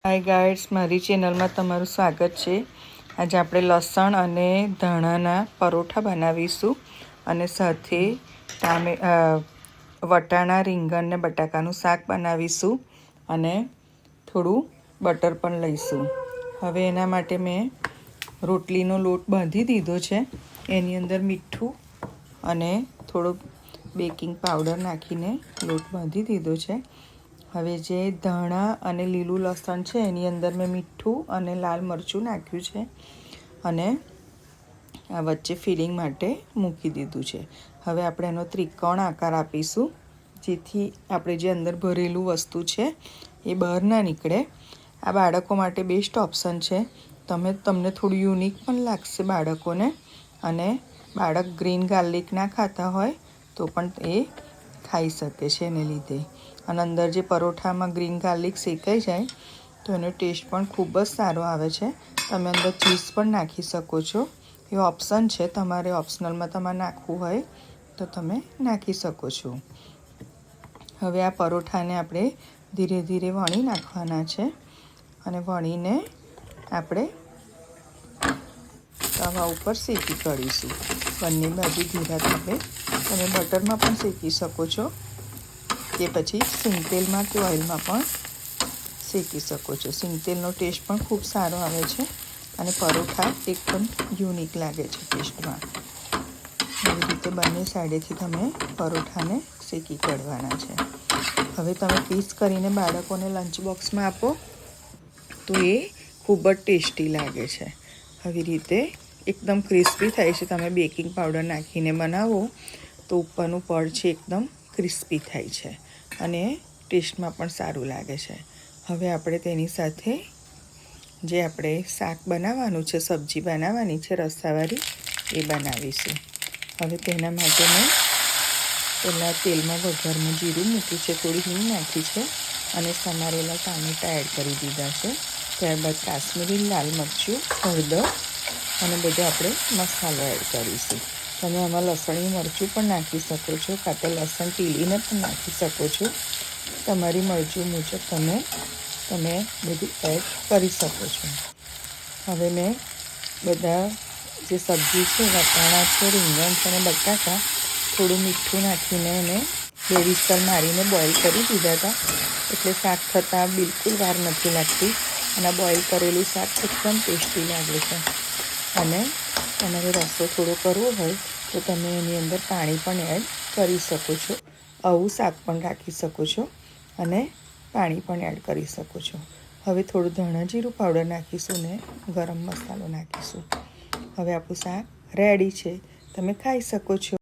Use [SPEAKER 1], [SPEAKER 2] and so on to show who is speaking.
[SPEAKER 1] હાય guides, મારી ચેનલમાં તમારું સ્વાગત છે। આજે આપણે લસણ અને ધાણાના પરોઠા બનાવીશું અને સાથે વટાણા, રીંગણ ને બટાકાનું શાક બનાવીશું અને થોડું બટર પણ લઈશું। હવે એના માટે મેં રોટલીનો લોટ બાંધી દીધો છે। એની અંદર મીઠું અને થોડો બેકિંગ પાવડર નાખીને લોટ બાંધી દીધો છે। હવે જે ધાણા અને લીલું લસણ છે એની અંદર મેં મીઠું અને લાલ મરચું નાખ્યું છે અને આ વચ્ચે ફિલિંગ માટે મૂકી દીધું છે। હવે આપણે એનો ત્રિકોણ આકાર આપીશું, જેથી આપણે જે અંદર ભરેલું વસ્તુ છે એ બહાર ના નીકળે। આ બાળકો માટે બેસ્ટ ઓપ્શન છે। તમને થોડું યુનિક પણ લાગશે બાળકોને, અને બાળક ગ્રીન ગાર્લિક ના ખાતા હોય તો પણ એ ખાઈ શકે છે એને લીધે। અને અંદર જે પરોઠામાં ગ્રીન ગાર્લિક શેકાઈ જાય તો એનો ટેસ્ટ પણ ખૂબ જ સારો આવે છે। તમે અંદર ચીઝ પણ નાખી શકો છો, એ ઓપ્શન છે, તમારે ઓપ્શનલમાં તમારે નાખવું હોય તો તમે નાખી શકો છો। હવે આ પરોઠાને આપણે ધીરે ધીરે વણી નાખવાના છે અને વણીને આપણે તવા ઉપર શેકી કાઢીશું। બંને બાજુ ધીરા તાપે તમે બટરમાં પણ શેકી શકો છો કે પછી સિંગ તેલમાં કે ઓઇલમાં પણ શેકી શકો છો। સિંગ તેલનો ટેસ્ટ પણ ખૂબ સારો આવે છે અને પરોઠા એકદમ યુનિક લાગે છે ટેસ્ટમાં। એવી રીતે બંને સાઈડેથી તમે પરોઠાને શેકી કાઢવાના છે। હવે તમે પીસ કરીને બાળકોને લંચ બોક્સમાં આપો તો એ ખૂબ જ ટેસ્ટી લાગે છે। આવી રીતે એકદમ ક્રિસ્પી થાય છે। તમે બેકિંગ પાવડર નાખીને બનાવો તો ઉપરનું પડ છે એકદમ ક્રિસ્પી થાય છે અને ટેસ્ટમાં પણ સારું લાગે છે। હવે આપણે તેની સાથે જે આપણે શાક બનાવવાનું છે, સબ્જી બનાવવાની છે રસાવાળી, એ બનાવીશું। હવે તેના માટે મેં પહેલાં તેલમાં વઘારમાં જીરું મૂક્યું છે, થોડી હિંગ નાખી છે અને સમારેલા ટામેટાં એડ કરી દીધા છે। ત્યારબાદ કાશ્મીરી લાલ મરચું, હળદર અને બધો આપણે મસાલો એડ કરીશું। તમે આમાં લસણી મરચું પણ નાખી શકો છો, કાં તો લસણ ટીલીને પણ નાખી શકો છો। તમારી મરજી મુજબ તમે બધું એડ કરી શકો છો। હવે મેં બધા જે સબ્જી છે, વટાણા છે, રીંગણ છે અને બટાકા, થોડું મીઠું નાખીને એને 2 વિસલ મારીને બોઇલ કરી દીધા હતા, એટલે શાક થતાં બિલકુલ વાર નથી લાગતી અને બોઇલ કરેલું શાક એકદમ ટેસ્ટી લાગે છે। અને તમારે રસો થોડો કરવો હોય તો તમે એની અંદર પાણી પણ એડ કરી શકો છો। આવું શાક પણ રાખી શકો છો અને પાણી પણ એડ કરી શકો છો। હવે થોડું ધાણા જીરું પાવડર નાખીશું ને ગરમ મસાલો નાખીશું। હવે આપણું શાક રેડી છે, તમે ખાઈ શકો છો।